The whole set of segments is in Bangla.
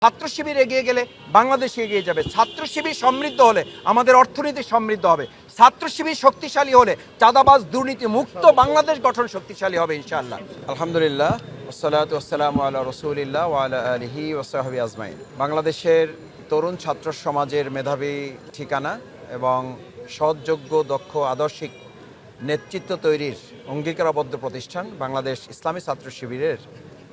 ছাত্র শিবির এগিয়ে গেলে বাংলাদেশ এগিয়ে যাবে। ছাত্র শিবির সমৃদ্ধ হলে আমাদের অর্থনীতি সমৃদ্ধ হবে। ছাত্র শিবির শক্তিশালী হলে চাঁদাবাজ দুর্নীতি মুক্ত বাংলাদেশ গঠন শক্তিশালী হবে ইনশাআল্লাহ। আলহামদুলিল্লাহ, ওয়াসসালাতু ওয়াসসালামু আলা রাসূলিল্লাহ ওয়া আলা আলিহি ওয়া সাহবিহি আজমাইন। বাংলাদেশের তরুণ ছাত্র সমাজের মেধাবী ঠিকানা এবং সৎযোগ্য, দক্ষ, আদর্শিক নেতৃত্ব তৈরির অঙ্গীকারাবদ্ধ প্রতিষ্ঠান বাংলাদেশ ইসলামী ছাত্র শিবিরের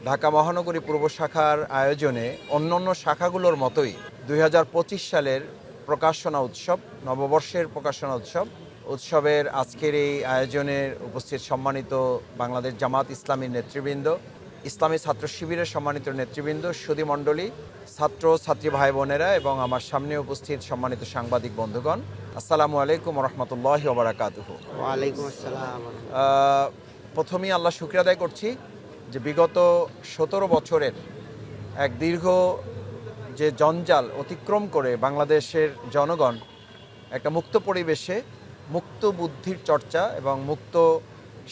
ঢাকা মহানগরী পূর্ব শাখার আয়োজনে অন্যান্য শাখাগুলোর মতোই 2025 সালের প্রকাশনা উৎসব, নববর্ষের প্রকাশনা উৎসবের আজকের এই আয়োজনের উপস্থিত সম্মানিত বাংলাদেশ জামাত ইসলামীর নেতৃবৃন্দ, ইসলামী ছাত্র শিবিরের সম্মানিত নেতৃবৃন্দ, সুধীমণ্ডলী, ছাত্র ছাত্রী ভাই বোনেরা এবং আমার সামনে উপস্থিত সম্মানিত সাংবাদিক বন্ধুগণ, আসসালামু আলাইকুম ওয়া রাহমাতুল্লাহি ওয়া বারাকাতুহু। ওয়া আলাইকুম আসসালাম। প্রথমেই আল্লাহ শুকরিয়া আদায় করছি যে বিগত 17 বছরের এক দীর্ঘ যে জঞ্জাল অতিক্রম করে বাংলাদেশের জনগণ একটা মুক্ত পরিবেশে মুক্ত বুদ্ধির চর্চা এবং মুক্ত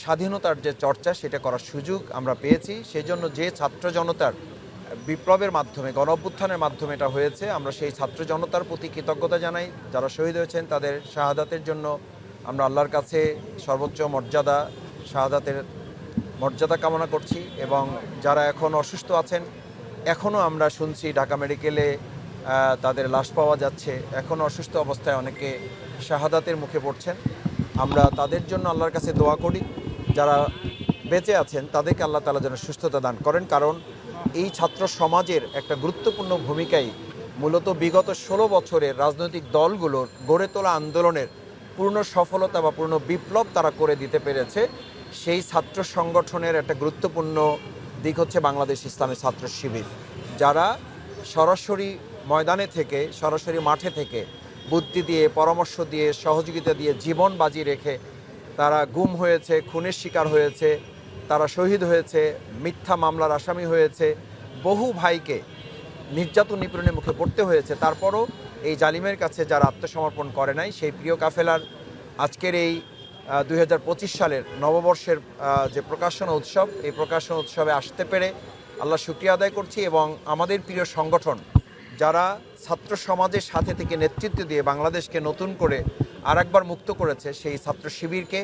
স্বাধীনতার যে চর্চা সেটা করার সুযোগ আমরা পেয়েছি। সেই জন্য যে ছাত্র জনতার বিপ্লবের মাধ্যমে, গণ অভ্যুত্থানের মাধ্যমে এটা হয়েছে, আমরা সেই ছাত্র জনতার প্রতি কৃতজ্ঞতা জানাই। যারা শহীদ হয়েছেন তাদের শাহাদাতের জন্য আমরা আল্লাহর কাছে সর্বোচ্চ মর্যাদা, শাহাদাতের মর্যাদা কামনা করছি। এবং যারা এখন অসুস্থ আছেন, এখনও আমরা শুনছি ঢাকা মেডিকেলে তাদের লাশ পাওয়া যাচ্ছে, এখনও অসুস্থ অবস্থায় অনেকে শাহাদাতের মুখে পড়ছেন। আমরা তাদের জন্য আল্লাহর কাছে দোয়া করি। যারা বেঁচে আছেন তাদেরকে আল্লাহ তাআলা যেন সুস্থতা দান করেন, কারণ এই ছাত্র সমাজের একটা গুরুত্বপূর্ণ ভূমিকাই মূলত বিগত 16 বছরের রাজনৈতিক দলগুলোর গড়ে তোলা আন্দোলনের পূর্ণ সফলতা বা পূর্ণ বিপ্লব তারা করে দিতে পেরেছে। সেই ছাত্র সংগঠনের একটা গুরুত্বপূর্ণ দিক হচ্ছে বাংলাদেশ ইসলামী ছাত্র শিবির, যারা সরাসরি ময়দানে থেকে, সরাসরি মাঠে থেকে বুদ্ধি দিয়ে, পরামর্শ দিয়ে, সহযোগিতা দিয়ে, জীবন বাজি রেখে তারা গুম হয়েছে, খুনের শিকার হয়েছে, তারা শহীদ হয়েছে, মিথ্যা মামলার আসামি হয়েছে, বহু ভাইকে নির্যাতন নিপীড়নের মুখে পড়তে হয়েছে। তারপরও এই জালিমের কাছে যারা আত্মসমর্পণ করে নাই, সেই প্রিয় কাফেলার আজকের এই 2025 সালের নববর্ষের যে প্রকাশনা উৎসব, এই প্রকাশনা উৎসবে আসতে পেরে আল্লাহ শুকরিয়া আদায় করছি। এবং আমাদের প্রিয় সংগঠন যারা ছাত্র সমাজের সাথে থেকে নেতৃত্ব দিয়ে বাংলাদেশকে নতুন করে আরেকবার মুক্ত করেছে, সেই ছাত্র শিবিরকে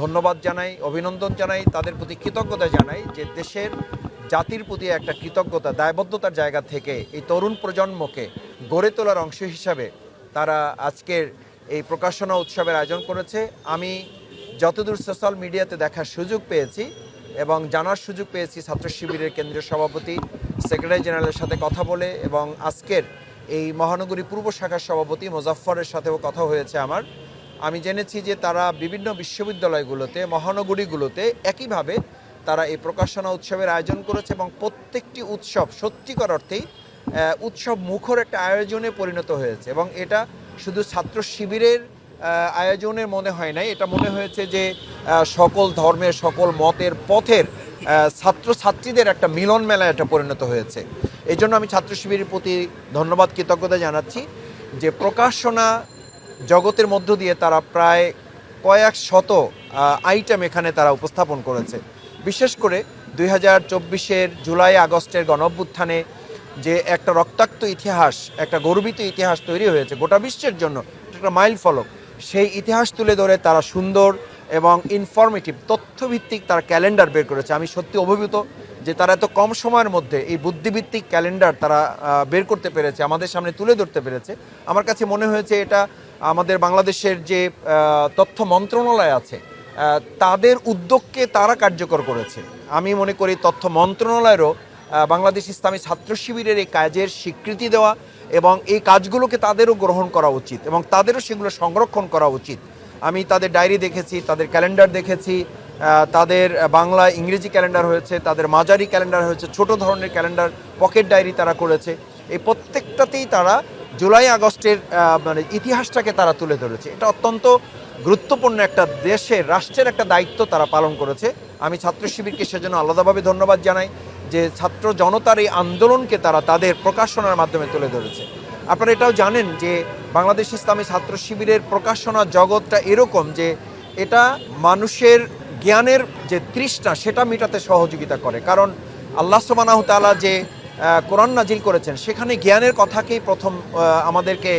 ধন্যবাদ জানাই, অভিনন্দন জানাই, তাদের প্রতি কৃতজ্ঞতা জানাই যে দেশের জাতির প্রতি একটা কৃতজ্ঞতা, দায়বদ্ধতার জায়গা থেকে এই তরুণ প্রজন্মকে গড়ে তোলার অংশ হিসাবে তারা আজকের এই প্রকাশনা উৎসবের আয়োজন করেছে। আমি যতদূর সোশ্যাল মিডিয়াতে দেখার সুযোগ পেয়েছি এবং জানার সুযোগ পেয়েছি ছাত্র শিবিরের কেন্দ্রীয় সভাপতি, সেক্রেটারি জেনারেলের সাথে কথা বলে, এবং আজকের এই মহানগরী পূর্ব শাখার সভাপতি মোজাফফরের সাথেও কথা হয়েছে আমার, আমি জেনেছি যে তারা বিভিন্ন বিশ্ববিদ্যালয়গুলোতে, মহানগরীগুলোতে একইভাবে তারা এই প্রকাশনা উৎসবের আয়োজন করেছে এবং প্রত্যেকটি উৎসব সত্যিকার অর্থেই উৎসব মুখর একটা আয়োজনে পরিণত হয়েছে। এবং এটা শুধু ছাত্র শিবিরের আয়োজনের মনে হয় নাই, এটা মনে হয়েছে যে সকল ধর্মের, সকল মতের, পথের ছাত্রছাত্রীদের একটা মিলন মেলায় এটা পরিণত হয়েছে। এই জন্য আমি ছাত্র শিবিরের প্রতি ধন্যবাদ, কৃতজ্ঞতা জানাচ্ছি যে প্রকাশনা জগতের মধ্য দিয়ে তারা প্রায় কয়েক শত আইটেম এখানে তারা উপস্থাপন করেছে। বিশেষ করে 2024-এর জুলাই আগস্টের গণঅভ্যুত্থানে যে একটা রক্তাক্ত ইতিহাস, একটা গর্বিত ইতিহাস তৈরি হয়েছে গোটা বিশ্বের জন্য, একটা মাইল ফলক, সেই ইতিহাস তুলে ধরে তারা সুন্দর এবং ইনফরমেটিভ, তথ্যভিত্তিক তারা ক্যালেন্ডার বের করেছে। আমি সত্যি অভিভূত যে তারা এত কম সময়ের মধ্যে এই বুদ্ধিভিত্তিক ক্যালেন্ডার তারা বের করতে পেরেছে, আমাদের সামনে তুলে ধরতে পেরেছে। আমার কাছে মনে হয়েছে এটা আমাদের বাংলাদেশের যে তথ্য মন্ত্রণালয় আছে তাদের উদ্যোগকে তারা কার্যকর করেছে। আমি মনে করি তথ্য মন্ত্রণালয়েরও বাংলাদেশ ইসলামী ছাত্র শিবিরের এই কাজের স্বীকৃতি দেওয়া এবং এই কাজগুলোকে তাদেরও গ্রহণ করা উচিত এবং তাদেরও সেগুলো সংরক্ষণ করা উচিত। আমি তাদের ডায়েরি দেখেছি, তাদের ক্যালেন্ডার দেখেছি, তাদের বাংলা ইংরেজি ক্যালেন্ডার হয়েছে, তাদের মাঝারি ক্যালেন্ডার হয়েছে, ছোট ধরনের ক্যালেন্ডার, পকেট ডায়েরি তারা করেছে। এই প্রত্যেকটাতেই তারা জুলাই আগস্টের মানে ইতিহাসটাকে তারা তুলে ধরেছে। এটা অত্যন্ত গুরুত্বপূর্ণ একটা দেশের, রাষ্ট্রের একটা দায়িত্ব তারা পালন করেছে। আমি ছাত্র শিবিরকে সেজন্য আলাদাভাবে ধন্যবাদ জানাই যে ছাত্র জনতার এই আন্দোলনকে তারা তাদের প্রকাশনার মাধ্যমে তুলে ধরেছে। আপনারা এটাও জানেন যে বাংলাদেশ ইসলামী ছাত্র শিবিরের প্রকাশনা জগৎটা এরকম যে এটা মানুষের জ্ঞানের যে তৃষ্ণা সেটা মেটাতে সহযোগিতা করে। কারণ আল্লাহ সুবহানাহু ওয়া তাআলা যে কোরআন নাজিল করেছেন, সেখানে জ্ঞানের কথাকেই প্রথম আমাদেরকে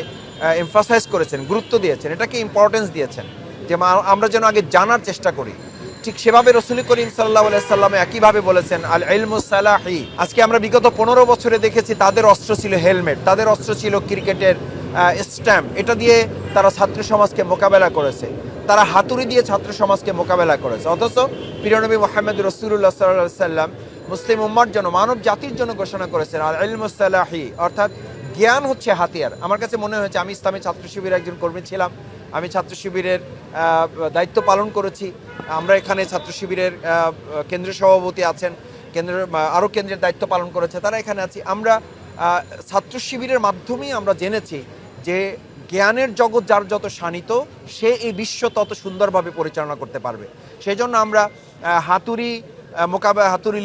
এমফাসাইজ করেছেন, গুরুত্ব দিয়েছেন, এটাকে ইম্পর্টেন্স দিয়েছেন যে আমরা যেন আগে জানার চেষ্টা করি। ঠিক সেভাবে রসুল করিম সাল্লাল্লাহু আলাইহি সাল্লাম একইভাবে বলেছেন আল ইলমু সালাহি। আজকে আমরা বিগত 15 বছরে দেখেছি তাদের অস্ত্র ছিল হেলমেট, তাদের অস্ত্র ছিল ক্রিকেটের স্ট্যাম্প, এটা দিয়ে তারা ছাত্র সমাজকে মোকাবেলা করেছে, তারা হাতুড়ি দিয়ে ছাত্র সমাজকে মোকাবেলা করেছে। অথচ প্রিয় নবী মুহাম্মদ রাসূলুল্লাহ সাল্লাল্লাহু আলাইহি সাল্লাম মুসলিম উম্মার জন্য, মানব জাতির জন্য ঘোষণা করেছেন আল ইলমু সালাহি, অর্থাৎ জ্ঞান হচ্ছে হাতিয়ার। আমার কাছে মনে হয়েছে, আমি ইসলামী ছাত্র শিবিরের একজন কর্মী ছিলাম, আমি ছাত্র শিবিরের দায়িত্ব পালন করেছি। আমরা এখানে ছাত্র শিবিরের কেন্দ্রীয় সভাপতি আছেন, আরও কেন্দ্রের দায়িত্ব পালন করেছে, তারা এখানে আছি। আমরা ছাত্র শিবিরের মাধ্যমেই আমরা জেনেছি যে জ্ঞানের জগৎ যার যত শানিত, সে এই বিশ্ব তত সুন্দরভাবে পরিচালনা করতে পারবে। সেই জন্য আমরা হাতুড়ি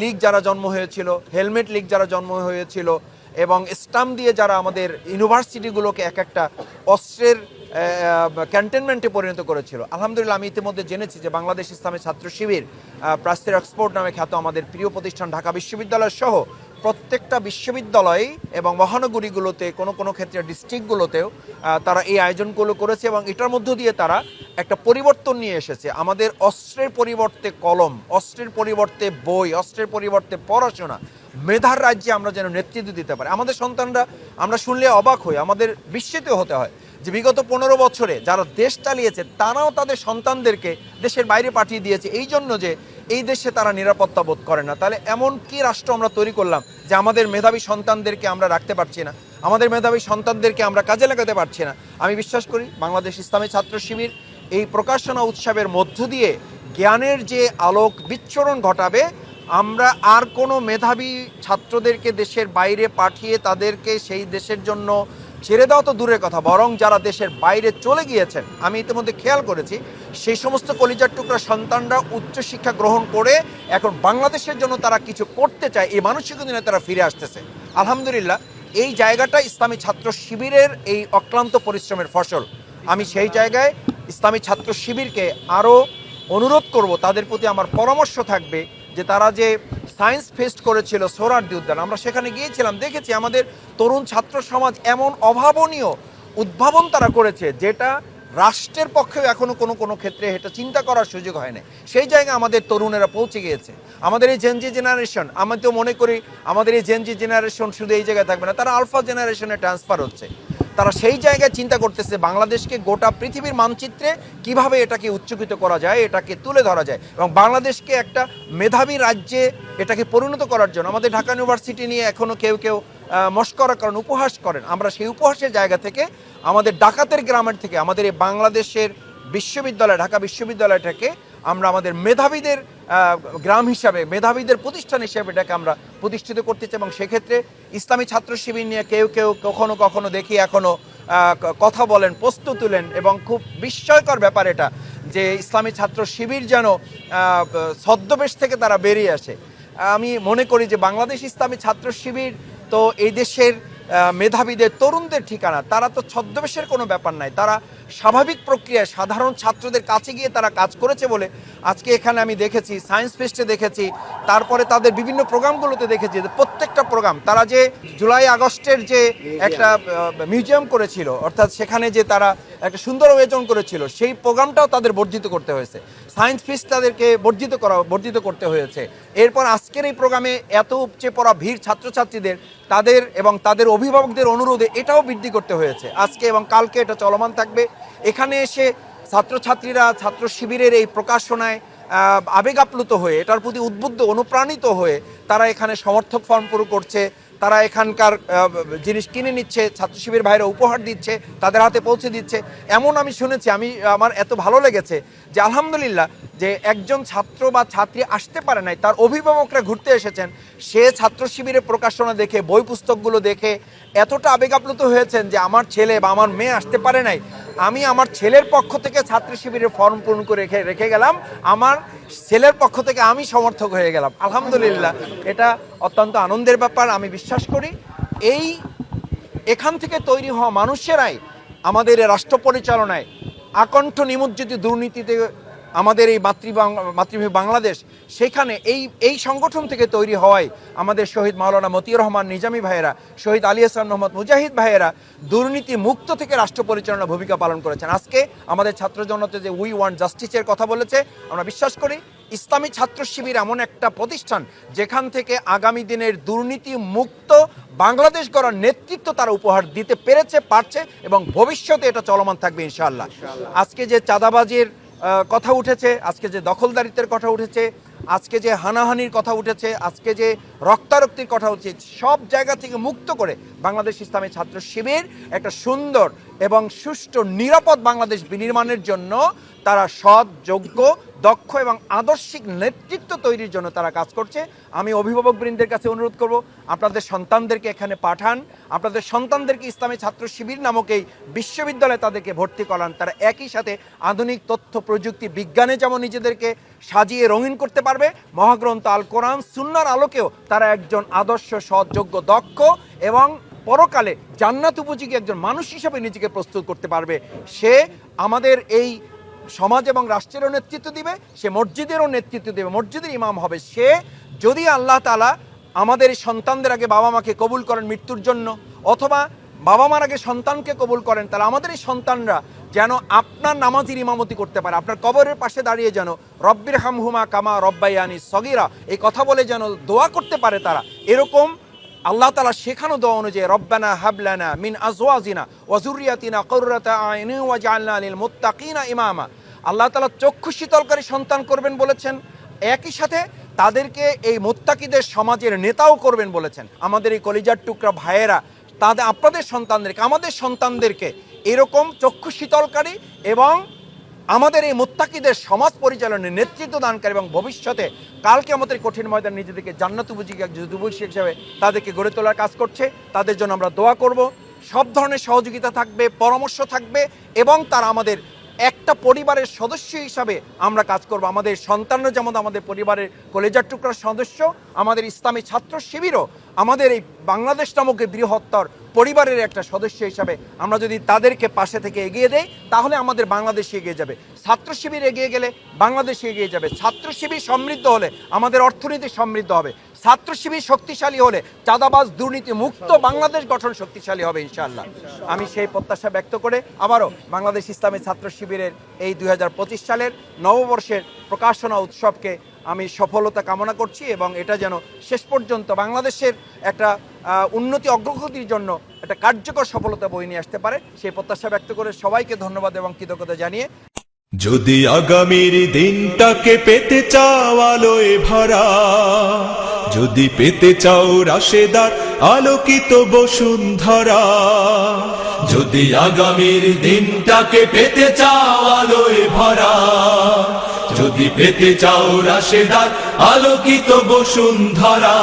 লীগ যারা জন্ম হয়েছিল, হেলমেট লীগ যারা জন্ম হয়েছিল, এবং স্টাম্প দিয়ে যারা আমাদের ইউনিভার্সিটিগুলোকে এক একটা অস্ত্রের ক্যান্টনমেন্টে পরিণত করেছিল, আলহামদুলিল্লাহ আমি ইতিমধ্যে জেনেছি যে বাংলাদেশ ইসলামী ছাত্র শিবির, প্রাচ্যের এক্সপোর্ট নামে খ্যাত আমাদের প্রিয় প্রতিষ্ঠান ঢাকা বিশ্ববিদ্যালয় সহ প্রত্যেকটা বিশ্ববিদ্যালয় এবং মহানগরীগুলোতে, কোনো ক্ষেত্রে ডিস্ট্রিক্টগুলোতেও তারা এই আয়োজনগুলো করেছে, এবং এটার মধ্য দিয়ে তারা একটা পরিবর্তন নিয়ে এসেছে। আমাদের অস্ত্রের পরিবর্তে কলম, অস্ত্রের পরিবর্তে বই, অস্ত্রের পরিবর্তে পড়াশোনা, মেধার রাজ্যে আমরা যেন নেতৃত্ব দিতে পারি। আমাদের সন্তানরা, আমরা শুনলে অবাক হই, আমাদের বিস্মিত হতে হয় যে বিগত 15 বছরে যারা দেশ চালিয়েছে তারাও তাদের সন্তানদেরকে দেশের বাইরে পাঠিয়ে দিয়েছে এই জন্য যে এই দেশে তারা নিরাপত্তা বোধ করে না। তাহলে এমন কি রাষ্ট্র আমরা তৈরি করলাম যে আমাদের মেধাবী সন্তানদেরকে আমরা রাখতে পারছি না, আমাদের মেধাবী সন্তানদেরকে আমরা কাজে লাগাতে পারছি না? আমি বিশ্বাস করি বাংলাদেশ ইসলামী ছাত্র শিবির এই প্রকাশনা উৎসবের মধ্য দিয়ে জ্ঞানের যে আলোক বিচ্ছুরণ ঘটাবে, আমরা আর কোনো মেধাবী ছাত্রদেরকে দেশের বাইরে পাঠিয়ে তাদেরকে সেই দেশের জন্য ছেড়ে দেওয়া তো দূরের কথা, বরং যারা দেশের বাইরে চলে গিয়েছেন, আমি ইতিমধ্যে খেয়াল করেছি সেই সমস্ত কলিজার টুকরা সন্তানরা উচ্চশিক্ষা গ্রহণ করে এখন বাংলাদেশের জন্য তারা কিছু করতে চায়, এই মানসিকতা নিয়ে তারা ফিরে আসতেছে। আলহামদুলিল্লাহ, এই জায়গাটা ইসলামী ছাত্র শিবিরের এই অক্লান্ত পরিশ্রমের ফসল। আমি সেই জায়গায় ইসলামী ছাত্র শিবিরকে আরও অনুরোধ করব, তাদের প্রতি আমার পরামর্শ থাকবে যে তারা যে সায়েন্স ফেস্ট করেছিল সোহরাওয়ার্দী উদ্যান, আমরা সেখানে গিয়েছিলাম, দেখেছি আমাদের তরুণ ছাত্র সমাজ এমন অভাবনীয় উদ্ভাবন তারা করেছে যেটা রাষ্ট্রের পক্ষেও এখনও কোনো ক্ষেত্রে এটা চিন্তা করার সুযোগ হয় না। সেই জায়গায় আমাদের তরুণেরা পৌঁছে গিয়েছে। আমাদের এই জেনজি জেনারেশন, আমি তো মনে করি আমাদের এই জেনজি জেনারেশন শুধু এই জায়গায় থাকবে না, তারা আলফা জেনারেশনে ট্রান্সফার হচ্ছে। তারা সেই জায়গায় চিন্তা করতেছে বাংলাদেশকে গোটা পৃথিবীর মানচিত্রে কিভাবে এটাকে উচ্চকিত করা যায়, এটাকে তুলে ধরা যায়, এবং বাংলাদেশকে একটা মেধাবী রাজ্যে এটাকে পরিণত করার জন্য। আমাদের ঢাকা ইউনিভার্সিটি নিয়ে এখনও কেউ মস্করা করেন, উপহাস করেন। আমরা সেই উপহাসের জায়গা থেকে, আমাদের ডাকাতের গ্রামের থেকে, আমাদের এই বাংলাদেশের বিশ্ববিদ্যালয়, ঢাকা বিশ্ববিদ্যালয়টাকে আমরা আমাদের মেধাবীদের গ্রাম হিসাবে, মেধাবীদের প্রতিষ্ঠান হিসাবে এটাকে আমরা প্রতিষ্ঠিত করতে চাই। এবং সেক্ষেত্রে ইসলামী ছাত্র শিবির নিয়ে কেউ কখনো দেখি এখনও কথা বলেন, প্রস্তুত তুলেন, এবং খুব বিস্ময়কর ব্যাপার এটা যে ইসলামী ছাত্র শিবির যেন ছদ্মবেশ থেকে তারা বেরিয়ে আসে। আমি মনে করি যে বাংলাদেশ ইসলামী ছাত্র শিবির তো এই দেশের মেধাবীদের, তরুণদের ঠিকানা। তারা তো ছদ্মবেশের কোনো ব্যাপার নাই, তারা স্বাভাবিক প্রক্রিয়ায় সাধারণ ছাত্রদের কাছে গিয়ে তারা কাজ করেছে বলে আজকে এখানে আমি দেখেছি, সায়েন্স ফেস্টে দেখেছি, তারপরে তাদের বিভিন্ন প্রোগ্রামগুলোতে দেখেছি, প্রত্যেকটা প্রোগ্রাম তারা যে জুলাই আগস্টের যে একটা মিউজিয়াম করেছিল, অর্থাৎ সেখানে যে তারা একটা সুন্দর আয়োজন করেছিল, সেই প্রোগ্রামটাও তাদের বর্ধিত করতে হয়েছে। সায়েন্স ফেস্ট তাদেরকে বর্ধিত করতে হয়েছে। এরপর আজকের এই প্রোগ্রামে এত উপচে পড়া ভিড় ছাত্রছাত্রীদের, তাদের এবং তাদের অভিভাবকদের অনুরোধে এটাও বৃদ্ধি করতে হয়েছে। আজকে এবং কালকে এটা চলমান থাকবে। এখানে এসে ছাত্রছাত্রীরা ছাত্র শিবিরের এই প্রকাশনায় আবেগ আপ্লুত হয়ে, এটার প্রতি উদ্বুদ্ধ, অনুপ্রাণিত হয়ে তারা এখানে সমর্থক ফর্ম পুরো করছে, তারা এখানকার জিনিস কিনে নিচ্ছে, ছাত্র শিবির ভাইরা উপহার দিচ্ছে, তাদের হাতে পৌঁছে দিচ্ছে। এমন আমি শুনেছি, আমার এত ভালো লেগেছে যে আলহামদুলিল্লাহ, যে একজন ছাত্র বা ছাত্রী আসতে পারে নাই, তার অভিভাবকরা ঘুরতে এসেছেন, সে ছাত্র শিবিরের প্রকাশনা দেখে, বই পুস্তকগুলো দেখে এতটা আবেগ আপ্লুত হয়েছেন যে আমার ছেলে বা আমার মেয়ে আসতে পারে নাই, আমি আমার ছেলের পক্ষ থেকে ছাত্র শিবিরের ফর্ম পূরণ করে রেখে গেলাম, আমার ছেলের পক্ষ থেকে আমি সমর্থক হয়ে গেলাম। আলহামদুলিল্লাহ, এটা অত্যন্ত আনন্দের ব্যাপার। আমি বিশ্বাস করি এখান থেকে তৈরি হওয়া মানুষেরাই আমাদের রাষ্ট্র পরিচালনায় আকণ্ঠ নিমজ্জিত দুর্নীতিতে আমাদের এই মাতৃভূমি বাংলাদেশ, সেখানে এই সংগঠন থেকে তৈরি হওয়ায় আমাদের শহীদ মাওলানা মতিউর রহমান নিজামী ভাইয়েরা, শহীদ আলী হাসান মোহাম্মদ মুজাহিদ ভাইয়েরা দুর্নীতি মুক্ত থেকে রাষ্ট্র পরিচালনার ভূমিকা পালন করেছেন। আজকে আমাদের ছাত্র জনতা যে উই ওয়ান্ট জাস্টিসের কথা বলেছে, আমরা বিশ্বাস করি ইসলামী ছাত্র শিবির এমন একটা প্রতিষ্ঠান যেখান থেকে আগামী দিনের দুর্নীতি মুক্ত বাংলাদেশ গড়ার নেতৃত্ব তারা উপহার দিতে পেরেছে, পারছে, এবং ভবিষ্যতে এটা চলমান থাকবে ইনশাআল্লাহ। আজকে যে চাঁদাবাজির কথা উঠেছে, আজকে যে দখলদারিত্বের কথা উঠেছে, আজকে যে হানাহানির কথা উঠেছে, আজকে যে রক্তারক্তির কথা উঠছে, সব জায়গা থেকে মুক্ত করে বাংলাদেশ ইসলামী ছাত্র শিবির একটা সুন্দর এবং সুষ্ঠু নিরাপদ বাংলাদেশ বিনির্মাণের জন্য তারা সৎ, যোগ্য, দক্ষ এবং আদর্শিক নেতৃত্ব তৈরির জন্য তারা কাজ করছে। আমি অভিভাবকবৃন্দের কাছে অনুরোধ করব, আপনাদের সন্তানদেরকে এখানে পাঠান, আপনাদের সন্তানদেরকে ইসলামী ছাত্র শিবির নামক এই বিশ্ববিদ্যালয়ে তাদেরকে ভর্তি করান। তারা একই সাথে আধুনিক তথ্য প্রযুক্তি বিজ্ঞানে যেমন নিজেদেরকে সাজিয়ে রঙিন করতে পারবে, মহাগ্রন্থ আল কোরআন সুন্নাহর আলোকেও তারা একজন আদর্শ, সৎ, যোগ্য, দক্ষ এবং পরকালে জান্নাত উপযোগী একজন মানুষ হিসেবে নিজেকে প্রস্তুত করতে পারবে। সে আমাদের এই সমাজ এবং রাষ্ট্রেরও নেতৃত্ব দিবে, সে মসজিদেরও নেতৃত্ব দেবে, মসজিদের ইমাম হবে। সে যদি আল্লাহ তাআলা আমাদের এই সন্তানদের আগে বাবা মাকে কবুল করেন মৃত্যুর জন্য, অথবা বাবা মার আগে সন্তানকে কবুল করেন, তাহলে আমাদের এই সন্তানরা যেন আপনার নামাজের ইমামতি করতে পারে, আপনার কবরের পাশে দাঁড়িয়ে যেন রব্বির হামহুমা কামা রব্বায়ানি সগীরা এই কথা বলে যেন দোয়া করতে পারে তারা। এরকম আল্লাহ তাআলা শেখানো দোয়া অনুযায়ী রব্বানা হাবলানা মিন আজওয়াজিনা ওয়া যুররিয়াতিনা কুররাতা আয়ুনিন ওয়াজআলনা লিল মুত্তাকিনা ইমামা। আল্লাহ তাআলা চক্ষু শীতলকারী সন্তান করবেন বলেছেন, একই সাথে তাদেরকে এই মুত্তাকিদের সমাজের নেতাও করবেন বলেছেন। আমাদের এই কলিজার টুকরা ভাইয়েরা আপনাদের সন্তানদেরকে, আমাদের সন্তানদেরকে এরকম চক্ষু শীতলকারী এবং আমাদের এই মুত্তাকিদের সমাজ পরিচালনার নেতৃত্ব দানকারী এবং ভবিষ্যতে কালকে আমাদের কঠিন ময়দান নিজেদেরকে জান্নাত উপযোগী একজন যুবক হিসেবে তাদেরকে গড়ে তোলার কাজ করছে। তাদের জন্য আমরা দোয়া করব, সব ধরনের সহযোগিতা থাকবে, পরামর্শ থাকবে, এবং তারা আমাদের একটা পরিবারের সদস্য হিসাবে আমরা কাজ করব। আমাদের সন্তানরা যেমন আমাদের পরিবারের কলেজার টুকরার সদস্য, আমাদের ইসলামী ছাত্র শিবিরও আমাদের এই বাংলাদেশ নামক বৃহত্তর পরিবারের একটা সদস্য হিসাবে আমরা যদি তাদেরকে পাশে থেকে এগিয়ে দেই, তাহলে আমাদের বাংলাদেশ এগিয়ে যাবে। ছাত্র শিবির এগিয়ে গেলে বাংলাদেশ এগিয়ে যাবে। ছাত্র শিবির সমৃদ্ধ হলে আমাদের অর্থনীতি সমৃদ্ধ হবে। ছাত্র শিবির শক্তিশালী হলে চাঁদাবাজ দুর্নীতি মুক্ত বাংলাদেশ গঠন শক্তিশালী হবে ইনশাআল্লাহ। আমি সেই প্রত্যাশা ব্যক্ত করে আবারও বাংলাদেশ ইসলামী ছাত্র শিবিরের এই 2025 সালের নববর্ষের প্রকাশনা উৎসবকে আমি সফলতা কামনা করছি, এবং এটা যেন শেষ পর্যন্ত বাংলাদেশের একটা উন্নতি অগ্রগতির জন্য একটা কার্যকর সফলতা বয়ে নিয়ে আসতে পারে, সেই প্রত্যাশা ব্যক্ত করে সবাইকে ধন্যবাদ এবং কৃতজ্ঞতা জানিয়ে, যদি আগামীর দিনটাকে পেতে চাও আলোয় ভরা, যদি পেতে চাও রাশেদার আলোকিত বসুন্ধরা, যদি আগামীর দিনটাকে পেতে চাও আলোয় ভরা, যদি পেতে চাও রাশেদার আলোকিত বসুন্ধরা,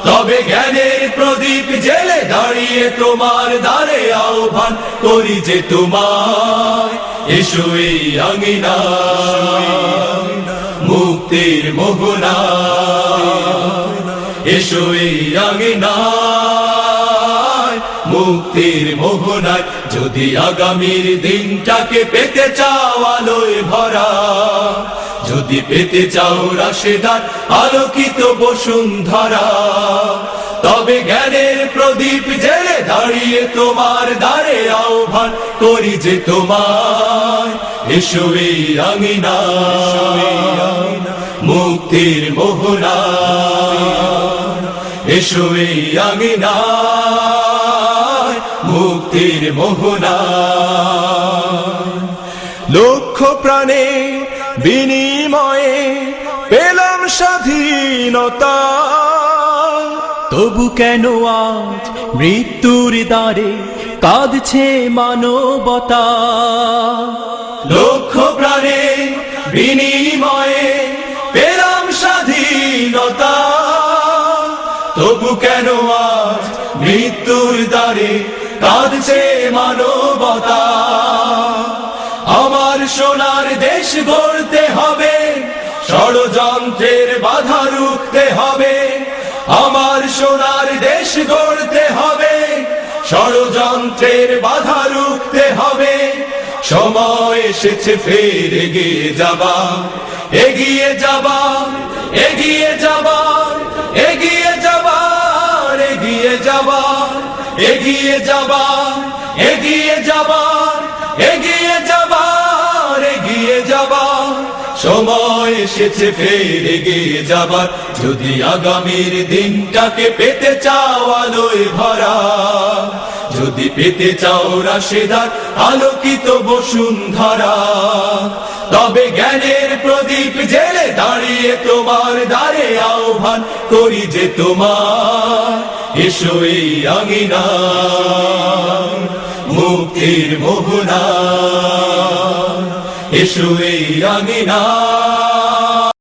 তবে জ্ঞানের প্রদীপ জেলে দাঁড়িয়ে তোমার দ্বারে আহ্বান করি যে তোমায়, এসো এই আঙিনা মুক্তির মোহনা, এসো এই আঙিনা মুক্তির মোহনায়। যদি আগামীর দিনটাকে পেতে চাও আলোয় ভরা, যদি পেতে চাও রাশেদার আলোকিত বসুন্ধরা, তবে জ্ঞানের প্রদীপ জেলে দাঁড়িয়ে তোমার দ্বারে আহ্বান করি যে তোমায়, এসো এই আঙিনা মুক্তির মোহনা, এসো এই আঙিনা মুক্তির মোহনা। লক্ষ প্রাণে বিনিময়ে পেলাম স্বাধীনতা, তবু কেন আজ মৃত্যুর দ্বারে কাঁদছে মানবতা। লক্ষ প্রাণে বিনিময়ে পেলাম স্বাধীনতা, তবু কেন আজ মৃত্যুর দ্বারে কাঁদছে মানবতা। আমার সোনার দেশ গড়তে হবে, ষড়যন্ত্রের বাধা রুখতে হবে। আমার সোনার দেশ গড়তে হবে, ষড়যন্ত্রের বাধা রুখতে হবে। সময় এসেছে ফের এগিয়ে যাবার, এগিয়ে যাবার, এগিয়ে যাবার, এগিয়ে যাবার, এগিয়ে যাবার, এগিয়ে যাবার, এগিয়ে যাবার, এগিয়ে যাবার, এগিয়ে যাবার, সময় এসেছে ফের এগিয়ে যাবার। যদি আগামীর দিনটাকে পেতে চাও আলোয় ভরা, যদি পেতে চাও রাশেদার আলোকিত বসুন্ধরা, তবে জ্ঞানের প্রদীপ জেলে দাঁড়িয়ে তোমার দ্বারে আহ্বান করি যে তোমার, এসো এই আঙিনা মুক্তির মোহনা, এসো এই আঙিনা